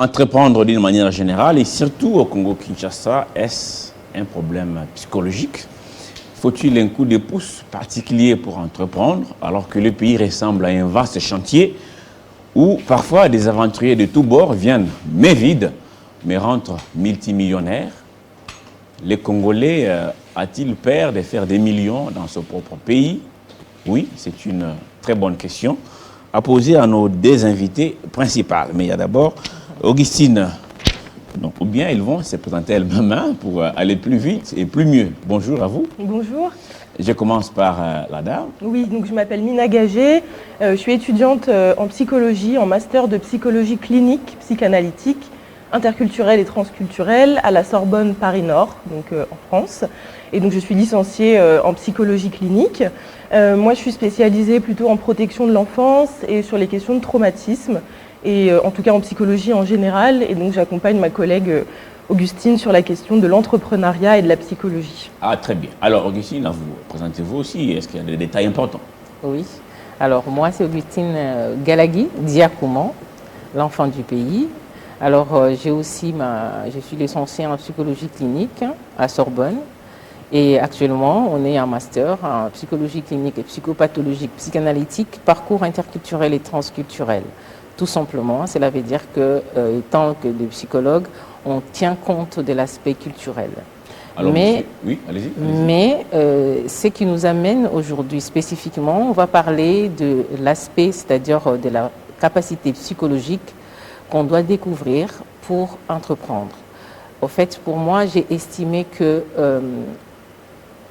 Entreprendre d'une manière générale et surtout au Congo-Kinshasa, est-ce un problème psychologique? Faut-il un coup de pouce particulier pour entreprendre alors que le pays ressemble à un vaste chantier où parfois des aventuriers de tous bords viennent main vide mais rentrent multimillionnaires? Les Congolais a-t-il peur de faire des millions dans ce propre pays? Oui, c'est une très bonne question à poser à nos deux invités principaux. Mais il y a d'abord Augustine. Donc, ou bien ils vont se présenter elles-mêmes pour aller plus vite et plus mieux. Bonjour à vous. Bonjour. Je commence par la dame. Oui, donc je m'appelle Mina Gagé. Je suis étudiante en psychologie, en master de psychologie clinique, psychanalytique, interculturelle et transculturelle à la Sorbonne Paris-Nord, donc en France. Et donc je suis licenciée en psychologie clinique. Moi, je suis spécialisée plutôt en protection de l'enfance et sur les questions de traumatisme, et en tout cas en psychologie en général. Et donc j'accompagne ma collègue Augustine sur la question de l'entrepreneuriat et de la psychologie. Ah, très bien. Alors, Augustine, vous présentez-vous aussi. Est-ce qu'il y a des détails importants? Oui. Alors, moi, c'est Augustine Galagui Diakouman, l'enfant du pays. Alors, je suis licenciée en psychologie clinique à Sorbonne. Et actuellement, on est en master en psychologie clinique et psychopathologique, psychanalytique, parcours interculturel et transculturel. Tout simplement, cela veut dire que, tant que des psychologues, on tient compte de l'aspect culturel. Alors, mais oui, allez-y. Mais ce qui nous amène aujourd'hui spécifiquement, on va parler de l'aspect, c'est-à-dire de la capacité psychologique qu'on doit découvrir pour entreprendre. Au fait, pour moi, j'ai estimé que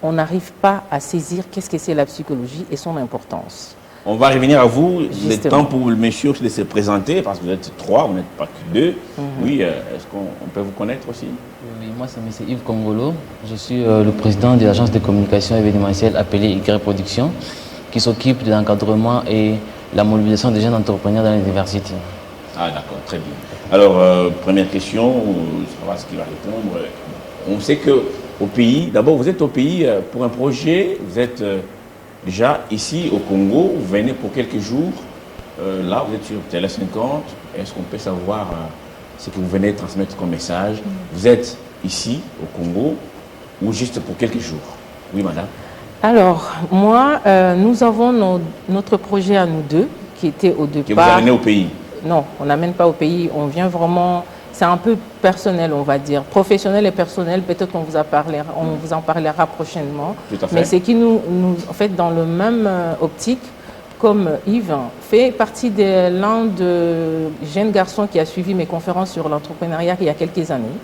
on n'arrive pas à saisir qu'est-ce que c'est la psychologie et son importance. On va revenir à vous. Le Justement. temps pour le monsieur de se présenter, parce que vous êtes trois, vous n'êtes pas que deux. Oui, est-ce qu'on peut vous connaître aussi? Oui, moi c'est M. Yves Congolo. Je suis le président de l'agence de communication événementielle appelée Y Production, qui s'occupe de l'encadrement et la mobilisation des jeunes entrepreneurs dans les universités. Ah, d'accord, très bien. Alors, première question, savoir ce qu'il va répondre. On sait qu'au pays, d'abord vous êtes au pays pour un projet, vous êtes déjà ici au Congo, vous venez pour quelques jours, là vous êtes sur Télé 50, est-ce qu'on peut savoir ce que vous venez transmettre comme message? Vous êtes ici au Congo ou juste pour quelques jours? Oui, madame. Alors, moi, nous avons notre projet à nous deux, qui était au départ... Que vous amenez au pays? Non, on n'amène pas au pays, on vient vraiment... C'est un peu personnel, on va dire. Professionnel et personnel, peut-être qu'on vous en parlera prochainement. Tout à fait. Mais c'est qui en fait, dans le même optique, comme Yves, fait partie de l'un des jeunes garçons qui a suivi mes conférences sur l'entrepreneuriat il y a quelques années.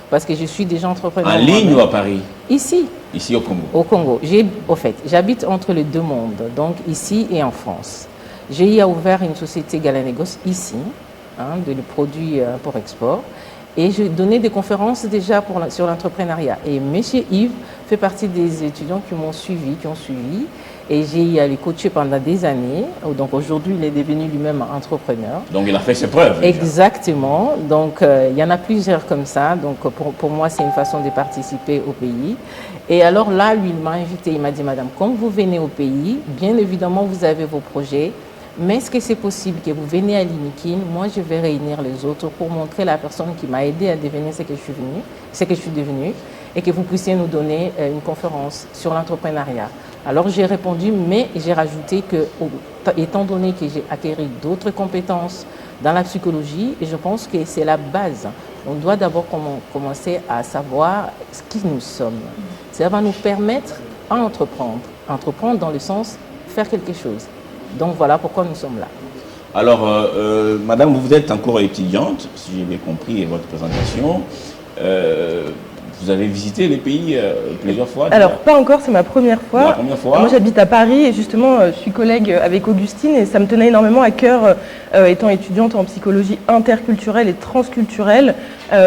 Parce que je suis déjà entrepreneur. En ligne ou à Paris? Ici. Ici au Congo? Au Congo. Au fait, j'habite entre les deux mondes, donc ici et en France. J'ai ouvert une société Galanégos ici, de produits pour export. Et j'ai donné des conférences déjà sur l'entrepreneuriat. Et M. Yves fait partie des étudiants qui m'ont suivi, qui ont suivi. Et j'ai les coaché pendant des années. Donc aujourd'hui, il est devenu lui-même entrepreneur. Donc il a fait ses preuves. Exactement. Donc il y en a plusieurs comme ça. Donc pour moi, c'est une façon de participer au pays. Et alors là, lui, il m'a invité. Il m'a dit, madame, comme vous venez au pays, bien évidemment, vous avez vos projets. Mais est-ce que c'est possible que vous venez à Limikin? Moi, je vais réunir les autres pour montrer la personne qui m'a aidé à devenir ce que je suis devenue, et que vous puissiez nous donner une conférence sur l'entrepreneuriat. Alors, j'ai répondu, mais j'ai rajouté que, étant donné que j'ai acquis d'autres compétences dans la psychologie, et je pense que c'est la base. On doit d'abord commencer à savoir qui nous sommes. Ça va nous permettre à entreprendre. Entreprendre dans le sens faire quelque chose. Donc voilà pourquoi nous sommes là. Alors, madame, vous êtes encore étudiante, si j'ai bien compris votre présentation. Vous avez visité les pays plusieurs fois? Alors, pas encore, c'est ma première fois. La première fois. Moi, j'habite à Paris et justement, je suis collègue avec Augustine et ça me tenait énormément à cœur, étant étudiante en psychologie interculturelle et transculturelle,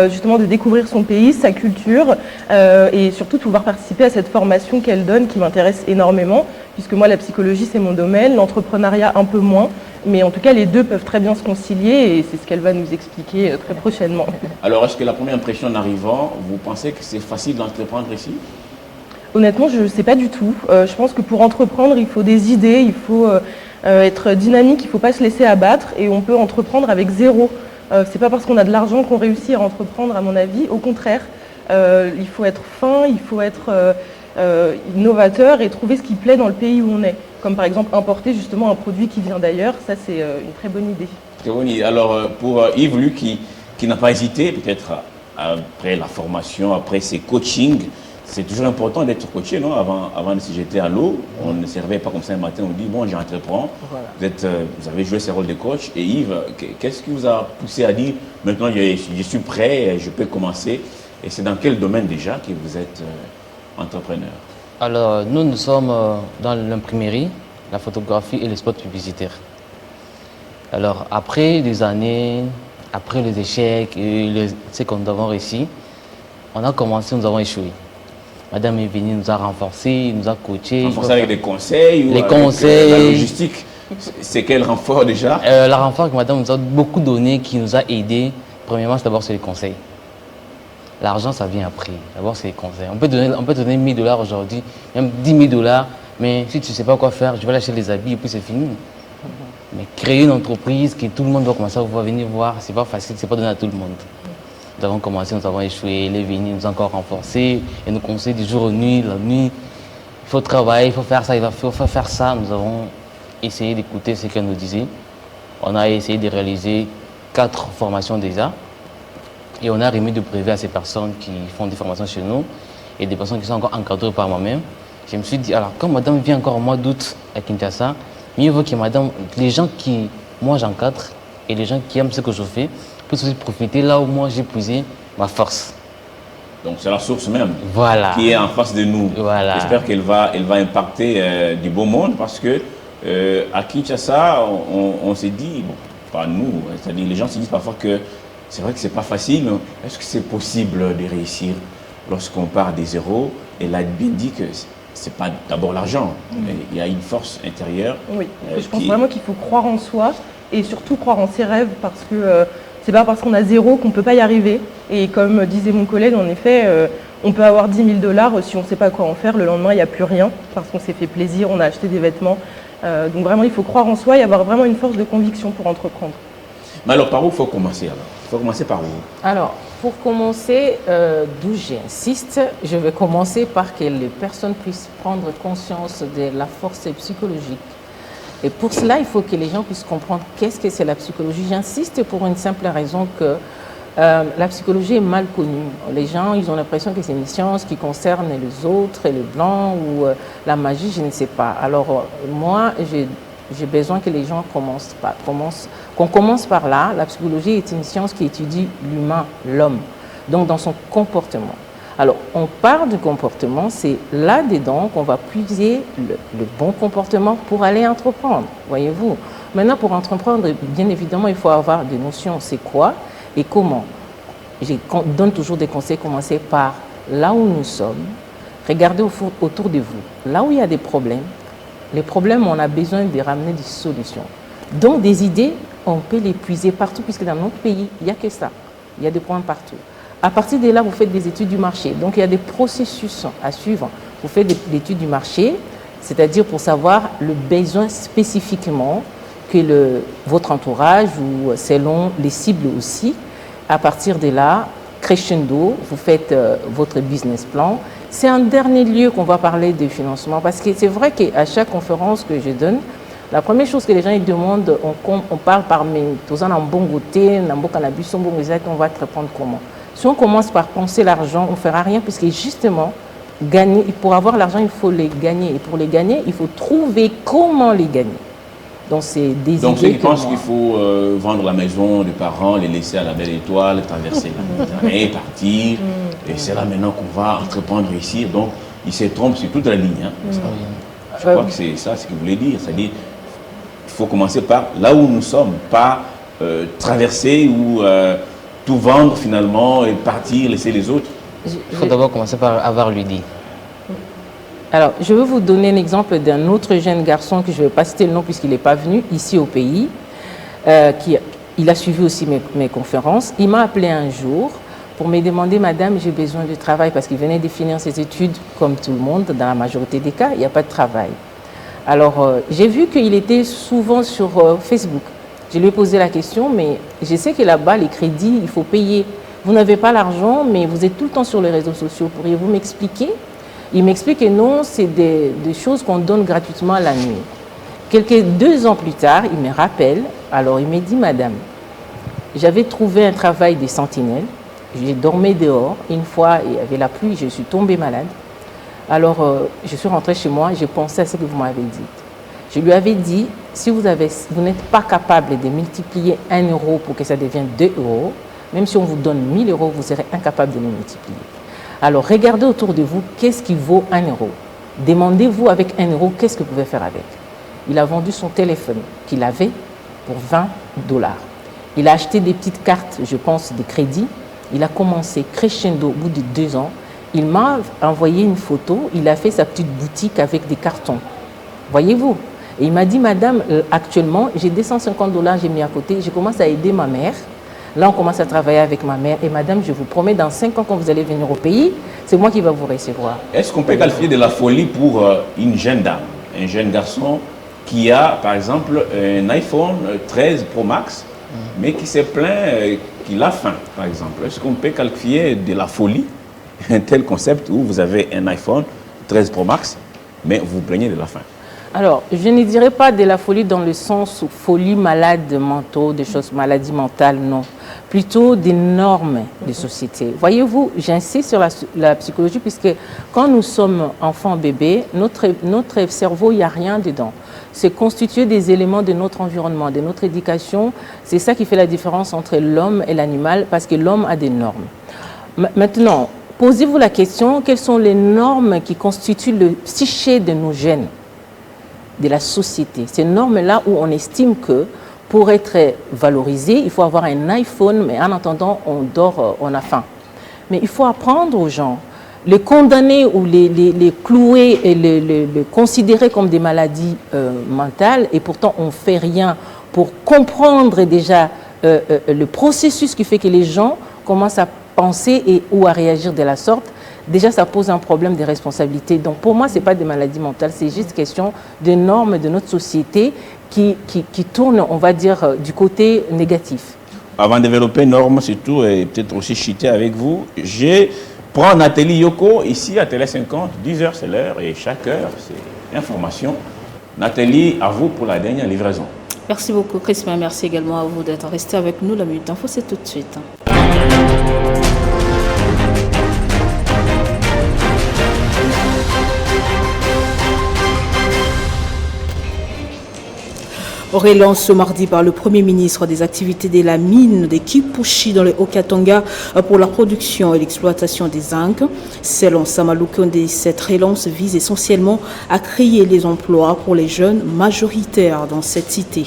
justement de découvrir son pays, sa culture et surtout de pouvoir participer à cette formation qu'elle donne qui m'intéresse énormément, puisque moi, la psychologie, c'est mon domaine, l'entrepreneuriat un peu moins. Mais en tout cas, les deux peuvent très bien se concilier et c'est ce qu'elle va nous expliquer très prochainement. Alors, est-ce que la première impression en arrivant, vous pensez que c'est facile d'entreprendre ici? Honnêtement, je ne sais pas du tout. Je pense que pour entreprendre, il faut des idées, il faut être dynamique, il ne faut pas se laisser abattre et on peut entreprendre avec zéro. C'est pas parce qu'on a de l'argent qu'on réussit à entreprendre, à mon avis. Au contraire, il faut être fin, il faut être innovateur et trouver ce qui plaît dans le pays où on est. Comme par exemple importer justement un produit qui vient d'ailleurs, ça c'est une très bonne idée. Très bonne idée. Alors pour Yves, lui qui n'a pas hésité, peut-être après la formation, après ses coachings, c'est toujours important d'être coaché, non? Avant de se jeter à l'eau, on ne se réveille pas comme ça un matin, on dit bon, j'entreprends. Voilà. Vous avez joué ce rôle de coach. Et Yves, qu'est-ce qui vous a poussé à dire maintenant je suis prêt, je peux commencer? Et c'est dans quel domaine déjà que vous êtes entrepreneur? Alors, nous sommes dans l'imprimerie, la photographie et les spots publicitaires. Alors, après des années, après les échecs et ce qu'on avons réussi, on a commencé, nous avons échoué. Madame est venue, nous a renforcés, nous a coachés. Renforcés avec des conseils ou les avec conseils. La logistique? C'est quel renfort déjà? La renfort que madame nous a beaucoup donné, qui nous a aidés. Premièrement, c'est d'abord sur les conseils. L'argent, ça vient après. D'abord, c'est les conseils. On peut donner 1 000 $ aujourd'hui, même 10 000 $, mais si tu ne sais pas quoi faire, je vais lâcher les habits et puis c'est fini. Mais créer une entreprise que tout le monde doit commencer à venir voir, c'est pas facile, c'est pas donné à tout le monde. Nous avons commencé, nous avons échoué, les venus nous ont encore renforcés et nous conseillent du jour au nuit, la nuit. Il faut travailler, il faut faire ça, il faut faire ça. Nous avons essayé d'écouter ce qu'elle nous disait. On a essayé de réaliser 4 formations déjà. Et on a remis de brevets à ces personnes qui font des formations chez nous et des personnes qui sont encore encadrées par moi-même. Je me suis dit, alors quand madame vient encore au mois d'août à Kinshasa, mieux vaut que madame, les gens qui, moi j'encadre et les gens qui aiment ce que je fais, puissent aussi profiter là où moi j'ai puisé ma force. Donc c'est la source même qui est en face de nous. Voilà. J'espère qu'elle va impacter du beau monde parce que à Kinshasa, on s'est dit, bon, pas nous, c'est-à-dire les gens se disent parfois que c'est vrai que c'est pas facile. Est-ce que c'est possible de réussir lorsqu'on part des zéros? Elle a bien dit que c'est pas d'abord l'argent, mais il y a une force intérieure. Oui, je pense vraiment qu'il faut croire en soi et surtout croire en ses rêves parce que c'est pas parce qu'on a zéro qu'on peut pas y arriver. Et comme disait mon collègue, en effet, on peut avoir 10 000 $ si on ne sait pas quoi en faire. Le lendemain, il n'y a plus rien parce qu'on s'est fait plaisir, on a acheté des vêtements. Donc vraiment, il faut croire en soi et avoir vraiment une force de conviction pour entreprendre. Mais alors, par où il faut commencer alors? Il faut commencer par où? Alors, pour commencer, d'où j'insiste, je vais commencer par que les personnes puissent prendre conscience de la force psychologique. Et pour cela, il faut que les gens puissent comprendre qu'est-ce que c'est la psychologie. J'insiste pour une simple raison que la psychologie est mal connue. Les gens, ils ont l'impression que c'est une science qui concerne les autres, et les blancs ou la magie, je ne sais pas. Alors, moi, j'ai besoin que les gens qu'on commence par là. La psychologie est une science qui étudie l'humain, l'homme, donc dans son comportement. Alors, on part du comportement, c'est là-dedans qu'on va puiser le bon comportement pour aller entreprendre, voyez-vous. Maintenant, pour entreprendre, bien évidemment, il faut avoir des notions, c'est quoi et comment. Je donne toujours des conseils, commencez par là où nous sommes, regardez autour de vous, là où il y a des problèmes. Les problèmes, on a besoin de ramener des solutions. Donc, des idées, on peut les puiser partout, puisque dans notre pays, il n'y a que ça. Il y a des points partout. À partir de là, vous faites des études du marché. Donc, il y a des processus à suivre. Vous faites des études du marché, c'est-à-dire pour savoir le besoin spécifiquement que votre entourage ou selon les cibles aussi. À partir de là, crescendo, vous faites votre business plan. C'est en dernier lieu qu'on va parler de financement parce que c'est vrai qu'à chaque conférence que je donne, la première chose que les gens ils demandent, on parle par mes tous en bon côté, on va te répondre comment. Si on commence par penser l'argent, on ne fera rien puisque justement, gagner, pour avoir l'argent, il faut les gagner. Et pour les gagner, il faut trouver comment les gagner. Donc, c'est des idées. Donc, ils pensent qu'il faut vendre la maison des parents, les laisser à la belle étoile, traverser la Méditerranée, partir. Et c'est là maintenant qu'on va entreprendre ici. Donc, ils se trompent sur toute la ligne. Hein. Je crois que c'est ça ce qu'il voulait dire. C'est-à-dire qu'il faut commencer par là où nous sommes, pas traverser ou tout vendre finalement et partir, laisser les autres. Il faut d'abord commencer par avoir l'idée. Alors, je vais vous donner un exemple d'un autre jeune garçon que je ne vais pas citer le nom puisqu'il n'est pas venu ici au pays. Il a suivi aussi mes conférences. Il m'a appelé un jour pour me demander, Madame, j'ai besoin de travail parce qu'il venait de finir ses études comme tout le monde. Dans la majorité des cas, il n'y a pas de travail. Alors, j'ai vu qu'il était souvent sur Facebook. Je lui ai posé la question, mais je sais que là-bas, les crédits, il faut payer. Vous n'avez pas l'argent, mais vous êtes tout le temps sur les réseaux sociaux. Pourriez-vous m'expliquer? Il m'explique que non, c'est des choses qu'on donne gratuitement la nuit. 2 ans plus tard, il me rappelle, alors il me dit, madame, j'avais trouvé un travail de sentinelle, j'ai dormi dehors, une fois il y avait la pluie, je suis tombée malade. Alors je suis rentrée chez moi, j'ai pensé à ce que vous m'avez dit. Je lui avais dit, si vous n'êtes pas capable de multiplier 1 euro pour que ça devienne 2 euros, même si on vous donne 1000 euros, vous serez incapable de les multiplier. Alors regardez autour de vous, qu'est-ce qui vaut 1 euro? Demandez-vous avec 1 euro, qu'est-ce que vous pouvez faire avec? Il a vendu son téléphone qu'il avait pour 20 $. Il a acheté des petites cartes, je pense, de crédit. Il a commencé crescendo au bout de 2 ans. Il m'a envoyé une photo. Il a fait sa petite boutique avec des cartons. Voyez-vous? Et il m'a dit, madame, actuellement, j'ai 250 $, j'ai mis à côté. Je commence à aider ma mère. Là, on commence à travailler avec ma mère. Et madame, je vous promets, dans 5 ans, quand vous allez venir au pays, c'est moi qui va vous recevoir. Est-ce qu'on peut qualifier de la folie pour une jeune dame, un jeune garçon qui a, par exemple, un iPhone 13 Pro Max, mais qui s'est plaint qu'il a faim, par exemple? Est-ce qu'on peut qualifier de la folie un tel concept où vous avez un iPhone 13 Pro Max, mais vous vous plaignez de la faim? Alors, je ne dirais pas de la folie dans le sens où folie, malade mentaux, des choses, maladies mentales, non. Plutôt des normes de société. Voyez-vous, j'insiste sur la psychologie puisque quand nous sommes enfants, bébés, notre cerveau, il n'y a rien dedans. C'est constitué des éléments de notre environnement, de notre éducation. C'est ça qui fait la différence entre l'homme et l'animal parce que l'homme a des normes. Maintenant, posez-vous la question, quelles sont les normes qui constituent le psyché de nos gènes, de la société? Ces normes-là où on estime que pour être valorisé, il faut avoir un iPhone, mais en attendant, on dort, on a faim. Mais il faut apprendre aux gens. Les condamner ou les clouer et les considérer comme des maladies mentales, et pourtant on ne fait rien pour comprendre déjà le processus qui fait que les gens commencent à penser ou à réagir de la sorte. Déjà, ça pose un problème de responsabilité. Donc, pour moi, ce n'est pas des maladies mentales, c'est juste question de normes de notre société qui tournent, on va dire, du côté négatif. Avant de développer normes, surtout, et peut-être aussi chuter avec vous, je prends Nathalie Yoko, ici à Télé 50, 10h c'est l'heure, et chaque heure, c'est information. Nathalie, à vous pour la dernière livraison. Merci beaucoup, Christophe. Merci également à vous d'être resté avec nous. La Minute Info, c'est tout de suite. Relance ce mardi par le Premier ministre des activités de la mine de Kipushi dans le Haut-Katanga pour la production et l'exploitation des zinc. Selon Samalou Konde, cette relance vise essentiellement à créer les emplois pour les jeunes majoritaires dans cette cité.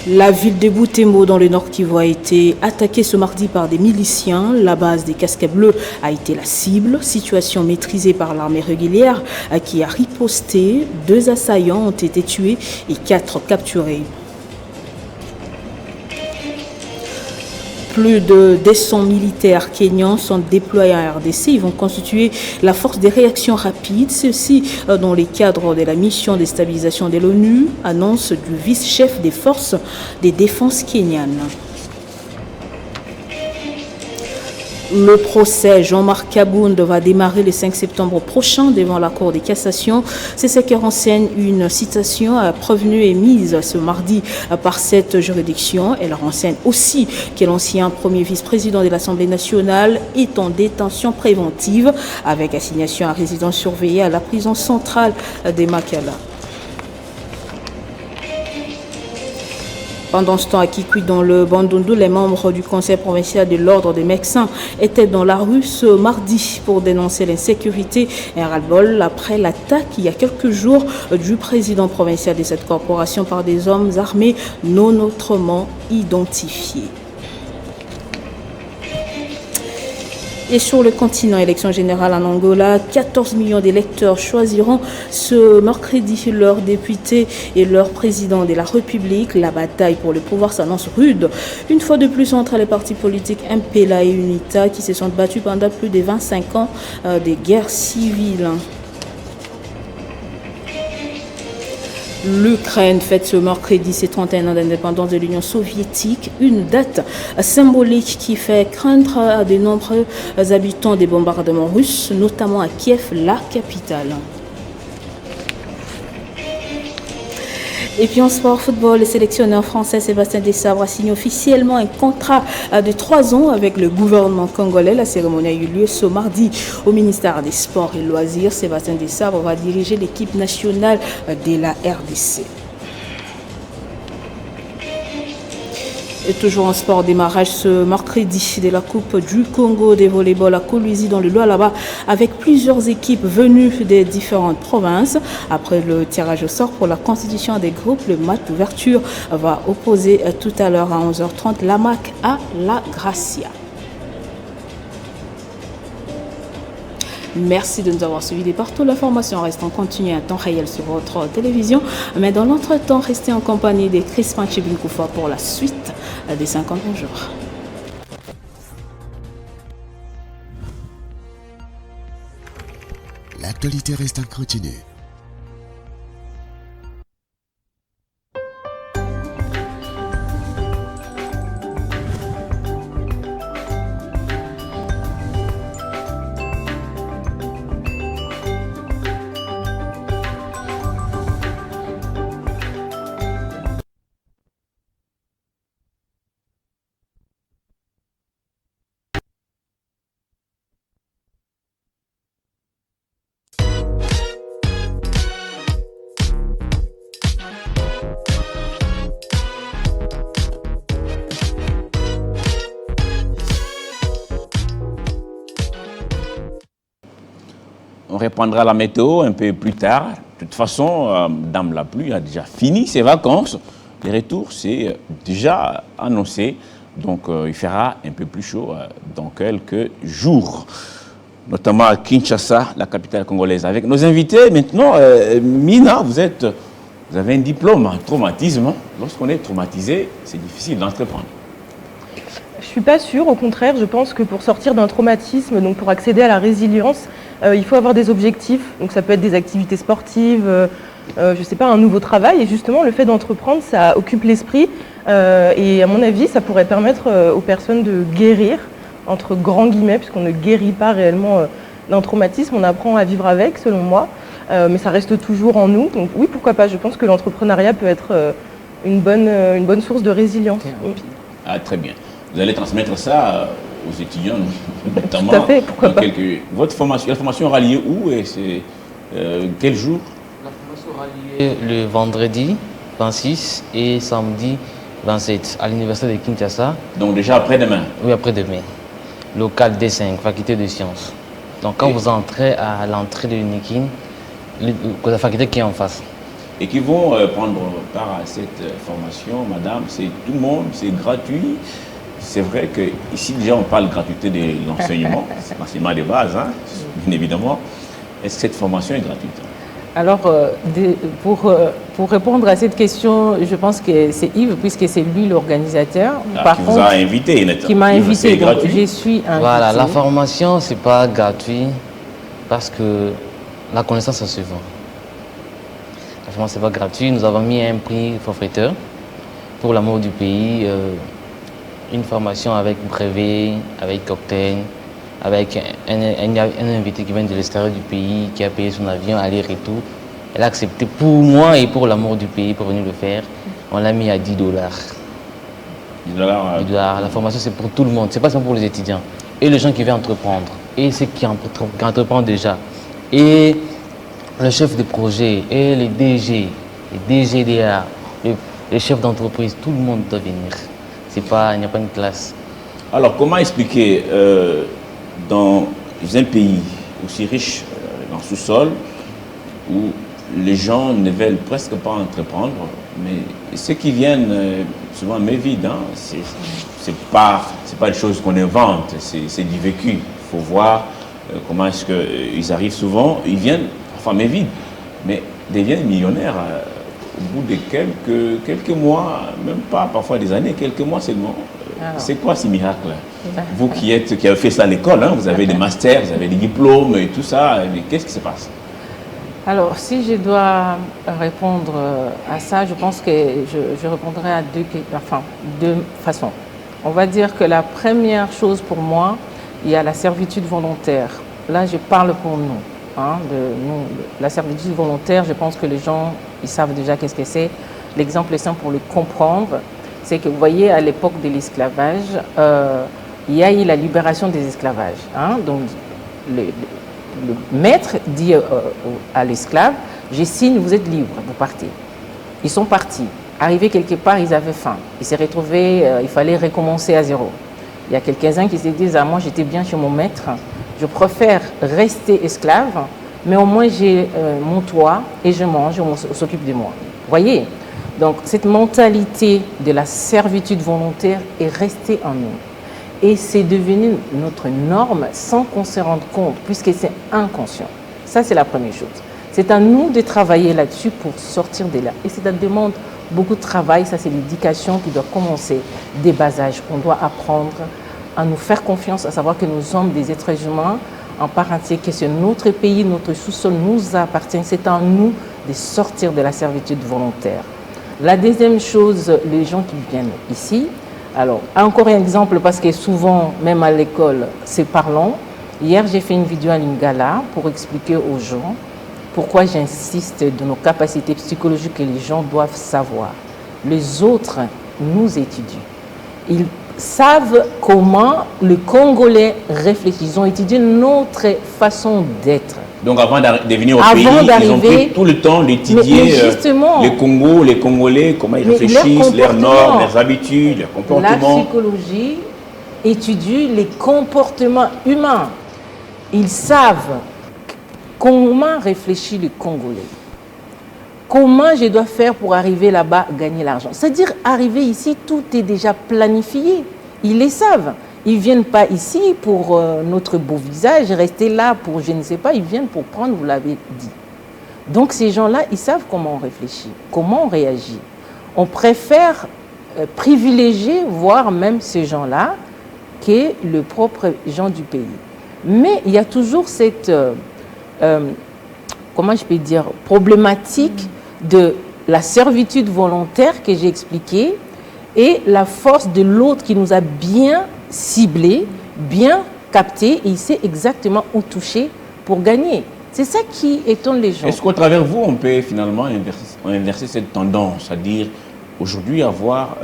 La ville de Butembo dans le Nord Kivu a été attaquée ce mardi par des miliciens. La base des casquets bleus a été la cible. Situation maîtrisée par l'armée régulière qui a riposté. 2 assaillants ont été tués et 4 capturés. Plus de 200 militaires kenyans sont déployés en RDC. Ils vont constituer la force des réactions rapides. Ceci dans les cadres de la mission de stabilisation de l'ONU, annonce du vice-chef des forces de défense kenyanes. Le procès Jean-Marc Kabound va démarrer le 5 septembre prochain devant la Cour de cassation. C'est ce que renseigne une citation prévenue et mise ce mardi par cette juridiction. Elle renseigne aussi que l'ancien premier vice-président de l'Assemblée nationale est en détention préventive avec assignation à résidence surveillée à la prison centrale de Makala. Pendant ce temps, à Kikui, dans le Bandundu, les membres du Conseil provincial de l'Ordre des médecins étaient dans la rue ce mardi pour dénoncer l'insécurité et un ras-le-bol après l'attaque il y a quelques jours du président provincial de cette corporation par des hommes armés non autrement identifiés. Et sur le continent, élection générale en Angola, 14 millions d'électeurs choisiront ce mercredi leur député et leur président de la République. La bataille pour le pouvoir s'annonce rude. Une fois de plus entre les partis politiques MPLA et UNITA qui se sont battus pendant plus de 25 ans de guerre civile. L'Ukraine fête ce mercredi ses 31 ans d'indépendance de l'Union soviétique, une date symbolique qui fait craindre à de nombreux habitants des bombardements russes, notamment à Kiev, la capitale. Et puis en sport football, le sélectionneur français Sébastien Desabre a signé officiellement un contrat de 3 ans avec le gouvernement congolais. La cérémonie a eu lieu ce mardi au ministère des Sports et Loisirs. Sébastien Desabre va diriger l'équipe nationale de la RDC. Et toujours en sport, démarrage ce mercredi de la Coupe du Congo des volleyball à Kolwezi dans le Lualaba avec plusieurs équipes venues des différentes provinces. Après le tirage au sort pour la constitution des groupes, le match d'ouverture va opposer tout à l'heure à 11h30 l'AMAC à la Gracia. Merci de nous avoir suivis de partout. L'information reste en continu à temps réel sur votre télévision. Mais dans l'entretemps, restez en compagnie de Crispin Chibinkoufa pour la suite des 50 jours. L'actualité reste en continu. On reprendra la météo un peu plus tard. De toute façon, Dame la pluie a déjà fini ses vacances. Le retour, c'est déjà annoncé. Donc, il fera un peu plus chaud dans quelques jours. Notamment à Kinshasa, la capitale congolaise. Avec nos invités, maintenant, Mina, vous avez un diplôme en traumatisme. Lorsqu'on est traumatisé, c'est difficile d'entreprendre. Je ne suis pas sûre, au contraire, je pense que pour sortir d'un traumatisme, donc pour accéder à la résilience, il faut avoir des objectifs. Donc ça peut être des activités sportives, je ne sais pas, un nouveau travail. Et justement, le fait d'entreprendre, ça occupe l'esprit. Et à mon avis, ça pourrait permettre aux personnes de guérir, entre grands guillemets, puisqu'on ne guérit pas réellement d'un traumatisme, on apprend à vivre avec, selon moi. Mais ça reste toujours en nous. Donc oui, pourquoi pas. Je pense que l'entrepreneuriat peut être une bonne source de résilience. Ah, très bien. Vous allez transmettre ça aux étudiants, notamment. Tout à fait, pourquoi pas. Votre formation, la formation aura lieu où et c'est quel jour? La formation aura lieu le vendredi 26 et samedi 27 à l'université de Kinshasa. Donc déjà après-demain? Oui, après-demain. Local D5, faculté de sciences. Donc quand vous entrez à l'entrée de l'UNIKIN, la faculté qui est en face. Et qui vont prendre part à cette formation, madame, c'est tout le monde, c'est gratuit. C'est vrai qu'ici, déjà, on parle de gratuité de l'enseignement, c'est l'enseignement de base, hein, bien évidemment. Est-ce que cette formation est gratuite? Alors, pour répondre à cette question, je pense que c'est Yves, puisque c'est lui l'organisateur. Qui vous a invité, nettement. Qui m'a invité, donc gratuit. je suis invité. Voilà, la formation, ce n'est pas gratuit parce que la connaissance, ça se vend. La formation, ce n'est pas gratuit. Nous avons mis un prix forfaiteur pour l'amour du pays. Une formation avec brevet, avec cocktail, avec un invité qui vient de l'extérieur du pays, qui a payé son avion, aller-retour. Elle a accepté pour moi et pour l'amour du pays pour venir le faire. On l'a mis à $10. $10. La formation, c'est pour tout le monde, c'est pas seulement pour les étudiants. Et les gens qui veulent entreprendre, et ceux qui entreprennent déjà. Et le chef de projet, et les DG, les DGDA, les chefs d'entreprise, tout le monde doit venir. Il n'y a pas une classe. Alors, comment expliquer dans un pays aussi riche en sous-sol, où les gens ne veulent presque pas entreprendre, mais ceux qui viennent souvent mais vide, hein, c'est pas des choses qu'on invente, c'est du vécu. Il faut voir comment est-ce qu'ils arrivent souvent, ils viennent parfois mais vides, mais deviennent millionnaires. Au bout de quelques mois, même pas parfois des années, quelques mois seulement. C'est quoi ces miracles? Vous qui avez fait ça à l'école, hein, vous avez des masters, vous avez des diplômes et tout ça, mais qu'est-ce qui se passe? Alors, si je dois répondre à ça, je pense que je répondrai à deux façons. On va dire que la première chose pour moi, il y a la servitude volontaire. Là, je parle pour nous. La servitude volontaire, je pense que les gens, ils savent déjà qu'est-ce que c'est. L'exemple est simple pour le comprendre, c'est que vous voyez, à l'époque de l'esclavage, il y a eu la libération des esclavages. Donc, le maître dit à l'esclave, je signe, vous êtes libre, vous partez. Ils sont partis. Arrivés quelque part, ils avaient faim. Ils s'est retrouvés, il fallait recommencer à zéro. Il y a quelques-uns qui se disent, moi j'étais bien chez mon maître, je préfère rester esclave, mais au moins j'ai mon toit et je mange, on s'occupe de moi. Vous voyez? Donc cette mentalité de la servitude volontaire est restée en nous. Et c'est devenu notre norme sans qu'on se rende compte, puisque c'est inconscient. Ça, c'est la première chose. C'est à nous de travailler là-dessus pour sortir de là. Et ça demande beaucoup de travail. Ça, c'est l'éducation qui doit commencer des bas âges, qu'on doit apprendre à nous faire confiance, à savoir que nous sommes des êtres humains en part entière, que c'est notre pays, notre sous-sol nous appartient. C'est à nous de sortir de la servitude volontaire. La deuxième chose, les gens qui viennent ici, alors, encore un exemple, parce que souvent, même à l'école, c'est parlant. Hier, j'ai fait une vidéo à Lingala pour expliquer aux gens pourquoi j'insiste de nos capacités psychologiques que les gens doivent savoir. Les autres nous étudient. Ils savent comment les Congolais réfléchissent. Ils ont étudié notre façon d'être. Donc avant de venir au pays, ils ont pris tout le temps d'étudier les Congos, les Congolais, comment ils réfléchissent, leurs normes, leurs habitudes, leurs comportements. La psychologie étudie les comportements humains. Ils savent comment réfléchit le Congolais. Comment je dois faire pour arriver là-bas, gagner l'argent. C'est-à-dire, arriver ici, tout est déjà planifié. Ils le savent. Ils ne viennent pas ici pour notre beau visage, rester là pour je ne sais pas, ils viennent pour prendre, vous l'avez dit. Donc ces gens-là, ils savent comment on réfléchit, comment on réagit. On préfère privilégier, voire même ces gens-là, que le propre gens du pays. Mais il y a toujours cette, comment je peux dire, problématique de la servitude volontaire que j'ai expliquée et la force de l'autre qui nous a bien ciblé, bien capté, et il sait exactement où toucher pour gagner. C'est ça qui étonne les gens. Est-ce qu'au travers de vous, on peut finalement inverser cette tendance, c'est-à-dire aujourd'hui avoir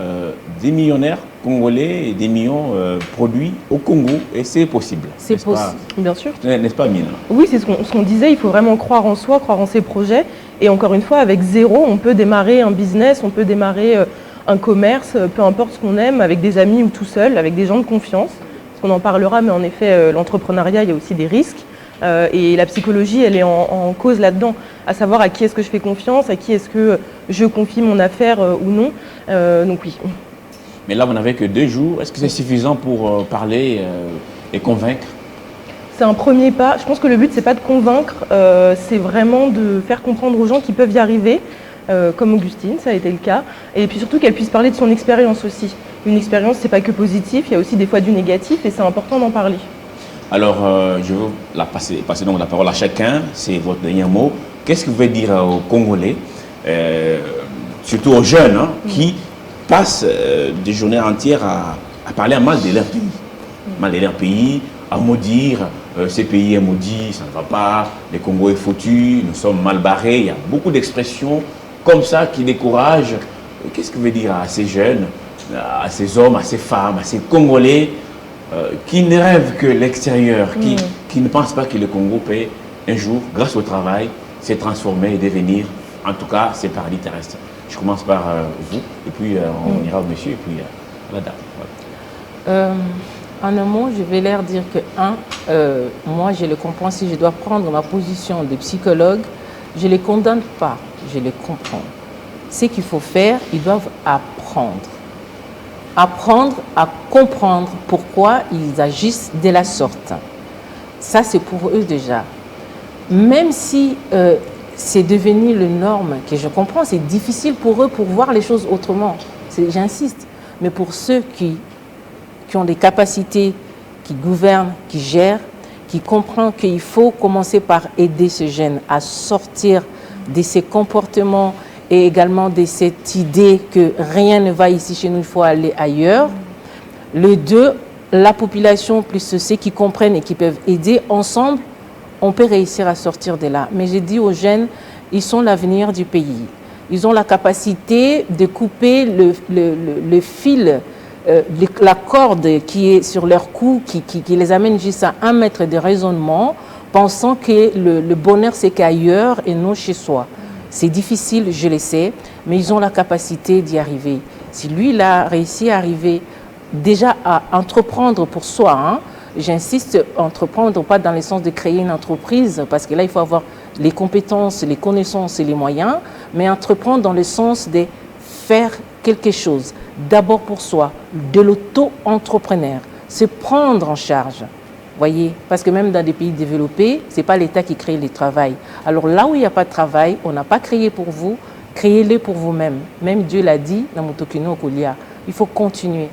des millionnaires congolais et des millions produits au Congo, et c'est possible? C'est possible, bien sûr. N'est-ce pas, Mine? Oui, c'est ce qu'on disait, il faut vraiment croire en soi, croire en ses projets, et encore une fois, avec zéro, on peut démarrer un business, on peut démarrer un commerce, peu importe ce qu'on aime, avec des amis ou tout seul, avec des gens de confiance. Parce qu'on en parlera, mais en effet, l'entrepreneuriat, il y a aussi des risques. Et la psychologie, elle est en cause là-dedans, à savoir à qui est-ce que je fais confiance, à qui est-ce que je confie mon affaire ou non. Donc oui. Mais là, vous n'avez que 2 jours. Est-ce que c'est suffisant pour parler et convaincre? C'est un premier pas. Je pense que le but, c'est pas de convaincre, c'est vraiment de faire comprendre aux gens qu'ils peuvent y arriver. Comme Augustine, ça a été le cas, et puis surtout qu'elle puisse parler de son expérience aussi. Une expérience, c'est pas que positif, il y a aussi des fois du négatif, et c'est important d'en parler. Alors, je veux passer donc la parole à chacun, c'est votre dernier mot. Qu'est-ce que vous pouvez dire aux Congolais, surtout aux jeunes, qui passent des journées entières à parler à mal de leur pays, mal de leur pays, à maudire, ce pays est maudit, ça ne va pas, le Congo est foutu, nous sommes mal barrés, il y a beaucoup d'expressions comme ça qui décourage. Qu'est-ce que vous voulez dire à ces jeunes, à ces hommes, à ces femmes, à ces Congolais qui ne rêvent que l'extérieur, qui ne pensent pas que le Congo peut un jour, grâce au travail, se transformer et devenir, en tout cas, ces paradis terrestres? Je commence par vous, et puis on ira au monsieur, et puis à la dame. Voilà. En un mot, je vais leur dire que, moi, je le comprends. Si je dois prendre ma position de psychologue, je ne les condamne pas, je les comprends. Ce qu'il faut faire, ils doivent apprendre. Apprendre à comprendre pourquoi ils agissent de la sorte. Ça, c'est pour eux déjà. Même si c'est devenu le norme, que je comprends, c'est difficile pour eux pour voir les choses autrement. J'insiste. Mais pour ceux qui ont des capacités, qui gouvernent, qui gèrent, qui comprend qu'il faut commencer par aider ce jeune à sortir de ses comportements et également de cette idée que rien ne va ici chez nous, il faut aller ailleurs. Le 2, la population plus ceux qui comprennent et qui peuvent aider ensemble, on peut réussir à sortir de là. Mais j'ai dit aux jeunes, ils sont l'avenir du pays. Ils ont la capacité de couper le fil, la corde qui est sur leur cou, qui les amène juste à 1 mètre de raisonnement, pensant que le bonheur c'est qu'ailleurs et non chez soi. C'est difficile, je le sais, mais ils ont la capacité d'y arriver. Si lui, il a réussi à arriver déjà à entreprendre pour soi, hein, j'insiste, entreprendre pas dans le sens de créer une entreprise, parce que là, il faut avoir les compétences, les connaissances et les moyens, mais entreprendre dans le sens de faire quelque chose, d'abord pour soi, de l'auto-entrepreneur, se prendre en charge. Voyez, parce que même dans des pays développés, ce n'est pas l'État qui crée le travail. Alors là où il n'y a pas de travail, on n'a pas créé pour vous, créez-le pour vous-même. Même Dieu l'a dit dans Motokino Okolia. Il faut continuer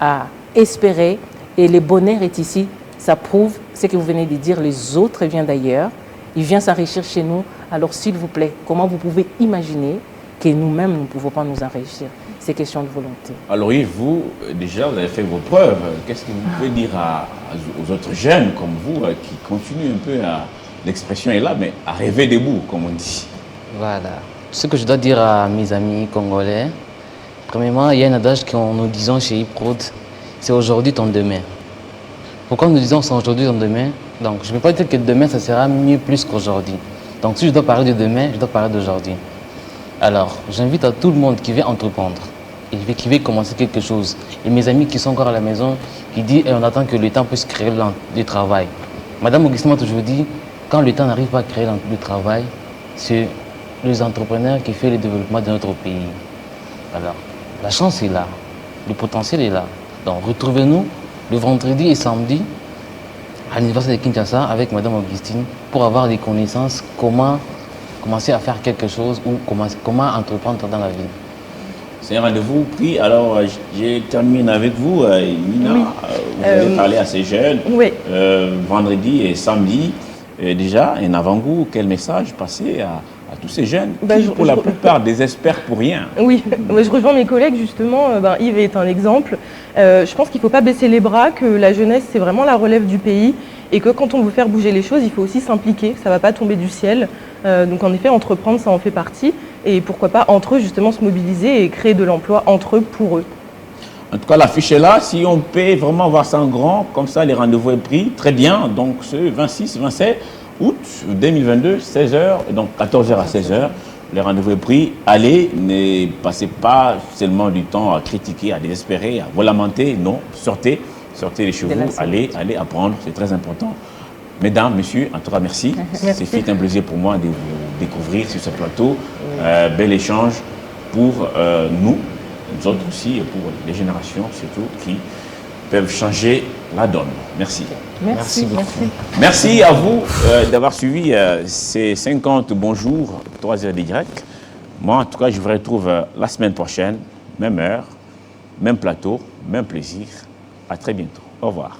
à espérer et le bonheur est ici. Ça prouve ce que vous venez de dire, les autres viennent d'ailleurs. Ils viennent s'enrichir chez nous. Alors s'il vous plaît, comment vous pouvez imaginer que nous-mêmes, nous ne pouvons pas nous enrichir? C'est question de volonté. Alors Yves, vous, déjà, vous avez fait vos preuves. Qu'est-ce que vous pouvez dire aux autres jeunes comme vous qui continuent un peu à, l'expression est là, mais à rêver debout, comme on dit? Voilà. Ce que je dois dire à mes amis congolais, premièrement, il y a un adage que nous disons chez Iprod, c'est aujourd'hui ton demain. Pourquoi nous disons c'est aujourd'hui ton demain? Donc, je ne peux pas dire que demain, ça sera mieux plus qu'aujourd'hui. Donc, si je dois parler de demain, je dois parler d'aujourd'hui. Alors, j'invite à tout le monde qui veut entreprendre, et qui veut commencer quelque chose. Et mes amis qui sont encore à la maison, qui disent on attend que le temps puisse créer du travail. Madame Augustine m'a toujours dit, quand le temps n'arrive pas à créer le travail, c'est les entrepreneurs qui font le développement de notre pays. Alors, la chance est là, le potentiel est là. Donc, retrouvez-nous le vendredi et samedi à l'université de Kinshasa avec Madame Augustine pour avoir des connaissances, comment commencer à faire quelque chose ou comment entreprendre dans la vie. C'est un rendez-vous pris. Alors, je termine avec vous, Nina. Oui. Vous allez parler à ces jeunes Oui. vendredi et samedi. Déjà, un avant-goût, quel message passer à tous ces jeunes qui, pour la plupart, désespèrent pour rien? Oui, je rejoins mes collègues justement. Yves est un exemple. Je pense qu'il ne faut pas baisser les bras, que la jeunesse, c'est vraiment la relève du pays et que quand on veut faire bouger les choses, il faut aussi s'impliquer. Ça ne va pas tomber du ciel. Donc en effet, entreprendre, ça en fait partie. Et pourquoi pas, entre eux, justement, se mobiliser et créer de l'emploi entre eux, pour eux. En tout cas, l'affiche est là. Si on peut vraiment voir ça en grand, comme ça, les rendez-vous est pris. Très bien. Donc, ce 26, 27 août 2022, 16h, donc 14h à 16h, les rendez-vous est pris. Allez, ne passez pas seulement du temps à critiquer, à désespérer, à vous lamenter. Non, sortez les chevaux, allez apprendre. C'est très important. Mesdames, messieurs, en tout cas, merci. C'est un plaisir pour moi de vous découvrir sur ce plateau. Bel échange pour nous autres aussi, et pour les générations surtout, qui peuvent changer la donne. Merci. Merci beaucoup. Merci à vous d'avoir suivi ces 50 bonjours, 3 heures de direct. Moi, en tout cas, je vous retrouve la semaine prochaine, même heure, même plateau, même plaisir. À très bientôt. Au revoir.